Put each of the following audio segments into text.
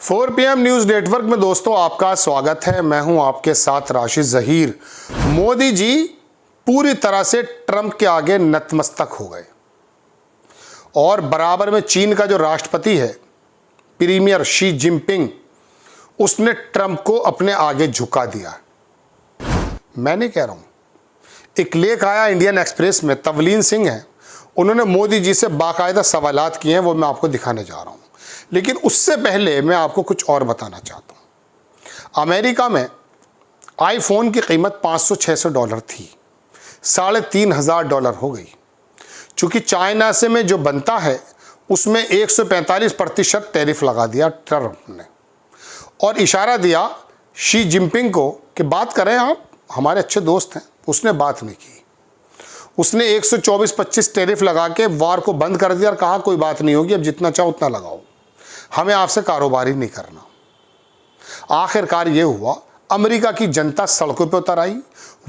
4 PM news network में दोस्तों आपका स्वागत है। मैं हूं आपके साथ राशिद जहीर। मोदी जी पूरी तरह से ट्रंप के आगे नतमस्तक हो गए और बराबर में चीन का जो राष्ट्रपति है प्रीमियर शी जिनपिंग, उसने ट्रंप को अपने आगे झुका दिया। मैं नहीं कह रहा हूं, एक लेख आया इंडियन एक्सप्रेस में, तवलीन सिंह है, उन्होंने मोदी जी से बाकायदा सवालात किए हैं, वो मैं आपको दिखाने जा रहा हूं। लेकिन उससे पहले मैं आपको कुछ और बताना चाहता हूं। अमेरिका में आईफोन की कीमत $500-600 थी, $3,500 हो गई। चूंकि चाइना से में जो बनता है उसमें 145% टैरिफ लगा दिया ट्रंप ने और इशारा दिया शी जिनपिंग को कि बात करें, आप हमारे अच्छे दोस्त हैं। उसने बात नहीं की, उसने 124-25 टैरिफ लगा के वार को बंद कर दिया और कहा कोई बात नहीं होगी, अब जितना चाहो उतना लगाओ, हमें आपसे कारोबार ही नहीं करना। आखिरकार ये हुआ, अमेरिका की जनता सड़कों पर उतर आई,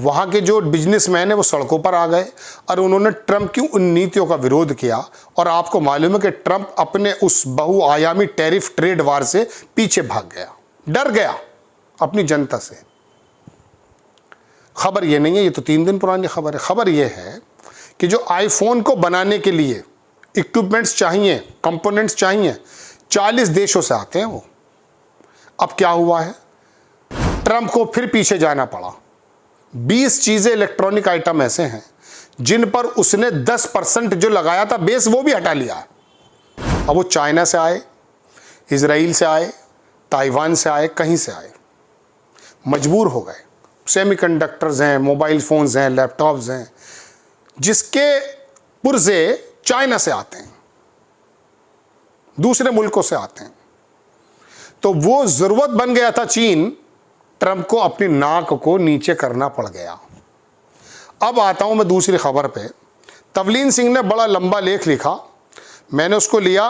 वहाँ के जो बिजनेसमैन है वो सड़कों पर आ गए और उन्होंने ट्रंप की उन नीतियों का विरोध किया। और आपको मालूम है कि ट्रंप अपने उस बहुआयामी टैरिफ ट्रेड वार से पीछे भाग गया, डर गया अपनी जनता से। खबर ये नहीं है, ये तो 3 दिन पुरानी खबर है। खबर ये है कि जो आईफोन को बनाने के लिए इक्विपमेंट्स चाहिए, कंपोनेंट्स चाहिए, 40 देशों से आते हैं वो। अब क्या हुआ है, ट्रंप को फिर पीछे जाना पड़ा। 20 चीजें, इलेक्ट्रॉनिक आइटम ऐसे हैं जिन पर उसने 10% जो लगाया था बेस, वो भी हटा लिया। अब वो चाइना से आए, इजराइल से आए, ताइवान से आए, कहीं से आए, मजबूर हो गए। सेमीकंडक्टर्स हैं, मोबाइल फोन्स हैं, लैपटॉप्स हैं, जिसके पुर्जे चाइना से आते हैं, दूसरे मुल्कों से आते हैं। तो वो जरूरत बन गया था चीन, ट्रंप को अपनी नाक को नीचे करना पड़ गया। अब आता हूं मैं दूसरी खबर पे। तवलीन सिंह ने बड़ा लंबा लेख लिखा, मैंने उसको लिया।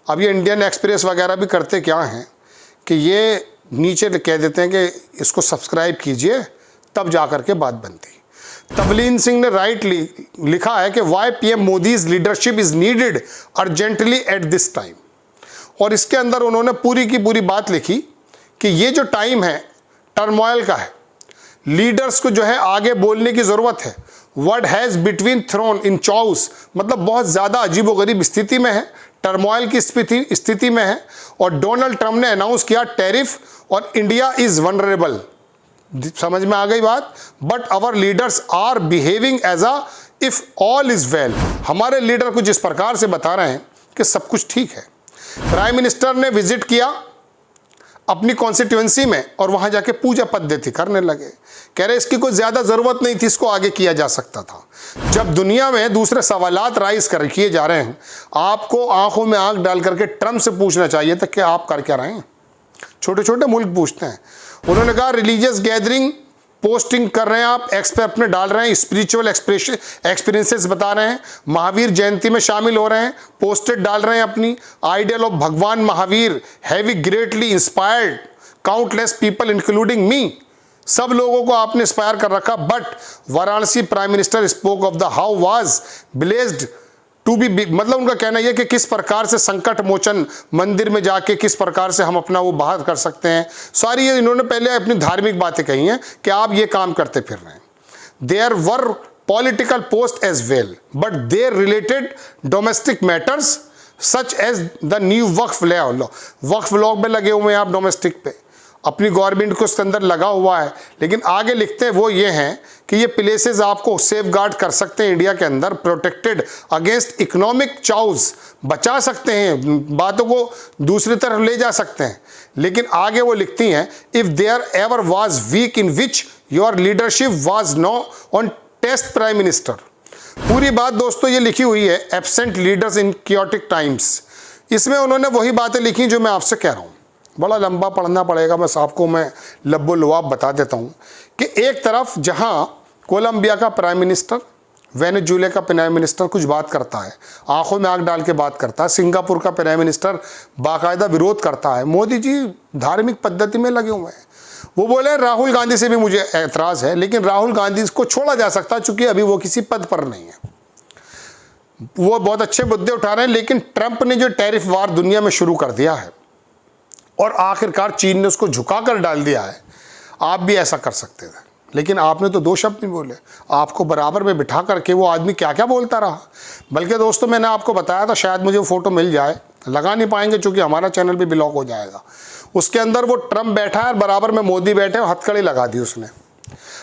अब ये इंडियन एक्सप्रेस वगैरह भी करते क्या हैं कि ये नीचे कह देते हैं कि इसको सब्सक्राइब कीजिए, तब जाकर के बात बनती। तवलीन सिंह ने लिखा है कि why PM Modi's leadership is needed urgently at this time. और इसके अंदर उन्होंने पूरी की पूरी बात लिखी कि ये जो टाइम है टर्मोइल का है, लीडर्स को जो है आगे बोलने की जरूरत है। Word has between thrown in choice, मतलब बहुत ज्यादा अजीबोगरीब स्थिति में है, टर्मोइल की स्थिति में है। और डोनाल्ड ट्रंप ने अनाउंस किया टैरिफ और इंडिया इज वनरेबल। समझ में आ गई बात। But our leaders are behaving as a if all is well. हमारे लीडर कुछ इस प्रकार से बता रहे हैं कि सब कुछ ठीक है। प्राइम मिनिस्टर ने विजिट किया अपनी कॉन्स्टिट्यूएंसी में और वहां जाके पूजा पद्धति करने लगे। कह रहे इसकी कोई ज्यादा जरूरत नहीं थी, इसको आगे किया जा सकता था। जब दुनिया में दूसरे सवालात राइज किए जा रहे हैं, आपको आंखों में आंख डाल करके ट्रंप से पूछना चाहिए था कि आप कर क्या रहे हैं। छोटे छोटे मुल्क पूछते हैं। उन्होंने कहा रिलीजियस गैदरिंग पोस्टिंग कर रहे हैं आप, एक्सपर्ट अपने डाल रहे हैं, स्पिरिचुअल एक्सपीरियंसेस बता रहे हैं, महावीर जयंती में शामिल हो रहे हैं, पोस्टेड डाल रहे हैं अपनी। Ideal of Bhagwan Mahavir have greatly inspired countless people including me. सब लोगों को आपने इंस्पायर कर रखा। But Varanasi prime minister spoke of the how was blessed to be, मतलब उनका कहना यह कि किस प्रकार से संकट मोचन मंदिर में जाके किस प्रकार से हम अपना वो बाहर कर सकते हैं। सारी ये इन्होंने पहले अपनी धार्मिक बातें कही हैं कि आप ये काम करते फिर रहे हैं। There were political post as well but their related domestic matters such as the new Waqf law में लगे हुए हैं आप, डोमेस्टिक पे अपनी गवर्नमेंट को उसके अंदर लगा हुआ है। लेकिन आगे लिखते हैं वो ये हैं कि ये प्लेसेस आपको सेफ गार्ड कर सकते हैं इंडिया के अंदर, प्रोटेक्टेड अगेंस्ट इकोनॉमिक चाउज, बचा सकते हैं, बातों को दूसरी तरफ ले जा सकते हैं। लेकिन आगे वो लिखती हैं if there ever was week in which your leadership was no on test prime minister. पूरी बात दोस्तों ये लिखी हुई है, absent leaders in chaotic times. इसमें उन्होंने वही बातें लिखी जो मैं आपसे कह रहा हूँ। बड़ा लंबा पढ़ना पड़ेगा, बस आपको मैं लब्बो लुआब बता देता हूँ कि एक तरफ जहाँ कोलंबिया का प्राइम मिनिस्टर, वेनेजुएला का प्राइम मिनिस्टर कुछ बात करता है, आंखों में आंख डाल के बात करता है, सिंगापुर का प्राइम मिनिस्टर बाकायदा विरोध करता है, मोदी जी धार्मिक पद्धति में लगे हुए हैं। वो बोले राहुल गांधी से भी मुझे एतराज़ है, लेकिन राहुल गांधी को छोड़ा जा सकता है चूंकि अभी वो किसी पद पर नहीं है। वो बहुत अच्छे मुद्दे उठा रहे हैं। लेकिन ट्रंप ने जो टैरिफ वार दुनिया में शुरू कर दिया है, और आखिरकार चीन ने उसको झुका कर डाल दिया है। आप भी ऐसा कर सकते थे, लेकिन आपने तो 2 शब्द नहीं बोले। आपको बराबर में बिठा करके वो आदमी क्या क्या बोलता रहा। बल्कि दोस्तों मैंने आपको बताया था, शायद मुझे वो फ़ोटो मिल जाए, लगा नहीं पाएंगे चूँकि हमारा चैनल भी ब्लॉक हो जाएगा। उसके अंदर वो ट्रम्प बैठा है और बराबर में मोदी बैठे और हथकड़ी लगा दी उसने।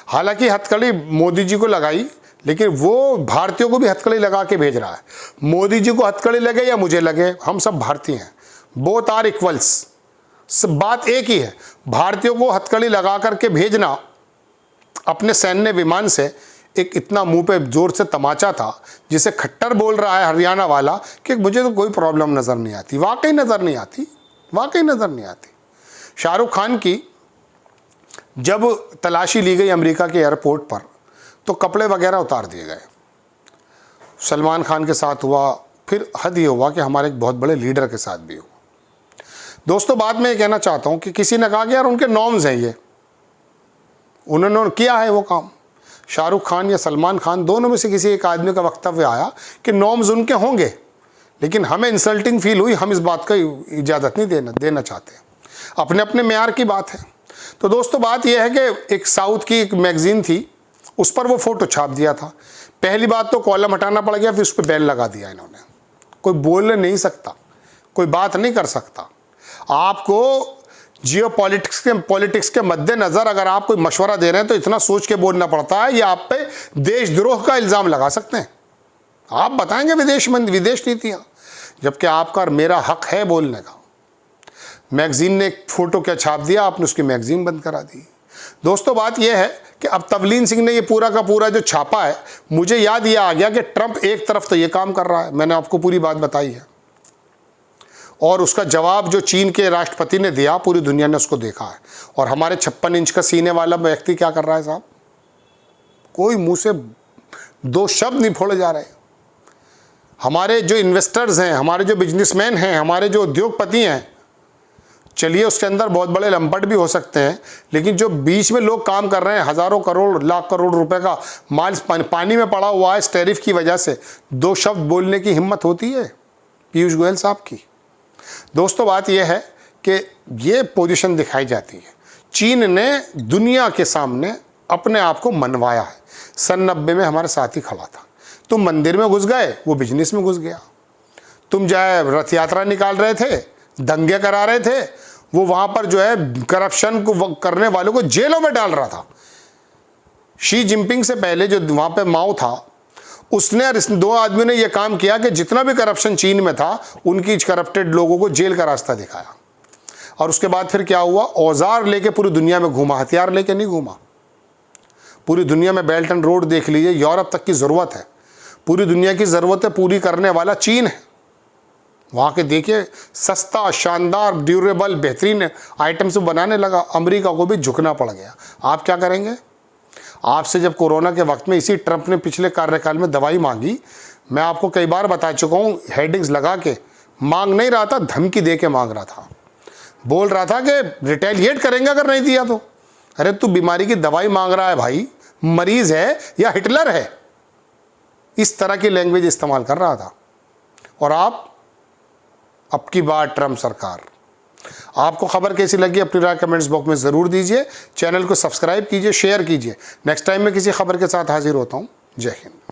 हालांकि हथकड़ी मोदी जी को लगाई, लेकिन वो भारतीयों को भी हथकड़ी लगा के भेज रहा है। मोदी जी को हथकड़ी लगे या मुझे लगे, हम सब भारतीय हैं, बोथ आर इक्वल्स। सब बात एक ही है। भारतीयों को हथकड़ी लगा करके भेजना अपने सैन्य विमान से एक इतना मुंह पे जोर से तमाचा था, जिसे खट्टर बोल रहा है हरियाणा वाला कि मुझे तो कोई प्रॉब्लम नज़र नहीं आती। वाकई नज़र नहीं आती, वाकई नज़र नहीं आती। शाहरुख खान की जब तलाशी ली गई अमेरिका के एयरपोर्ट पर, तो कपड़े वगैरह उतार दिए गए। सलमान खान के साथ हुआ, फिर हद ये हुआ कि हमारे एक बहुत बड़े लीडर के साथ भी हुआ। दोस्तों बाद में ये कहना चाहता हूँ कि किसी ने कहा कि यार उनके नॉर्म्स हैं, ये उन्होंने किया है वो काम। शाहरुख खान या सलमान खान दोनों में से किसी एक आदमी का वक्तव्य आया कि नॉर्म्स उनके होंगे, लेकिन हमें इंसल्टिंग फील हुई, हम इस बात का इजाज़त नहीं देना चाहते। अपने अपने मेयार की बात है। तो दोस्तों बात यह है कि एक साउथ की एक मैगजीन थी, उस पर वो फ़ोटो छाप दिया था। पहली बात तो कॉलम हटाना पड़ गया, फिर उस पर बैन लगा दिया इन्होंने। कोई बोल नहीं सकता, कोई बात नहीं कर सकता। आपको जियो पॉलिटिक्स के मद्देनज़र अगर आप कोई मशवरा दे रहे हैं तो इतना सोच के बोलना पड़ता है, या आप पे देशद्रोह का इल्ज़ाम लगा सकते हैं। आप बताएंगे विदेश नीतियाँ, जबकि आपका और मेरा हक है बोलने का। मैगजीन ने एक फ़ोटो क्या छाप दिया, आपने उसकी मैगजीन बंद करा दी। दोस्तों बात यह है कि अब तवलीन सिंह ने ये पूरा का पूरा जो छापा है, मुझे याद ये आ गया कि ट्रंप एक तरफ तो ये काम कर रहा है, मैंने आपको पूरी बात बताई है, और उसका जवाब जो चीन के राष्ट्रपति ने दिया पूरी दुनिया ने उसको देखा है। और हमारे 56 इंच का सीने वाला व्यक्ति क्या कर रहा है साहब, कोई मुंह से 2 शब्द नहीं फोड़े जा रहे। हमारे जो इन्वेस्टर्स हैं, हमारे जो बिजनेसमैन हैं, हमारे जो उद्योगपति हैं, चलिए उसके अंदर बहुत बड़े लंपट भी हो सकते हैं, लेकिन जो बीच में लोग काम कर रहे हैं, हज़ारों करोड़ लाख करोड़ रुपए का माल पानी में पड़ा हुआ है इस टैरिफ की वजह से, 2 शब्द बोलने की हिम्मत होती है पीयूष गोयल साहब की। दोस्तों बात यह है कि ये पोजीशन दिखाई जाती है। चीन ने दुनिया के सामने अपने आप को मनवाया है। सन 90 में हमारे साथ ही खड़ा था। तुम मंदिर में घुस गए, वो बिजनेस में घुस गया। तुम चाहे रथ यात्रा निकाल रहे थे, दंगे करा रहे थे, वो वहाँ पर जो है करप्शन को करने वालों को जेलों में डाल रहा था। शी जिनपिंग से पहले जो वहाँ पे माओ था, उसने और इस 2 आदमियों ने यह काम किया कि जितना भी करप्शन चीन में था, उनकी करप्टेड लोगों को जेल का रास्ता दिखाया। और उसके बाद फिर क्या हुआ, औजार लेके पूरी दुनिया में घूमा, हथियार लेके नहीं घूमा। पूरी दुनिया में बेल्ट एंड रोड देख लीजिए, यूरोप तक की ज़रूरत है, पूरी दुनिया की ज़रूरतें पूरी करने वाला चीन है। वहाँ के देखिए सस्ता, शानदार, ड्यूरेबल, बेहतरीन आइटम से बनाने लगा। अमेरिका को भी झुकना पड़ गया। आप क्या करेंगे? आपसे जब कोरोना के वक्त में इसी ट्रंप ने पिछले कार्यकाल में दवाई मांगी, मैं आपको कई बार बता चुका हूँ, हेडिंग्स लगा के मांग नहीं रहा था, धमकी दे के मांग रहा था। बोल रहा था कि रिटेलिएट करेंगे अगर नहीं दिया तो। अरे तू बीमारी की दवाई मांग रहा है भाई, मरीज है या हिटलर है? इस तरह की लैंग्वेज इस्तेमाल कर रहा था। और आप अब की बार ट्रंप सरकार। आपको खबर कैसी लगी अपनी राय कमेंट्स बॉक्स में ज़रूर दीजिए। चैनल को सब्सक्राइब कीजिए, शेयर कीजिए। नेक्स्ट टाइम मैं किसी खबर के साथ हाजिर होता हूँ। जय हिंद।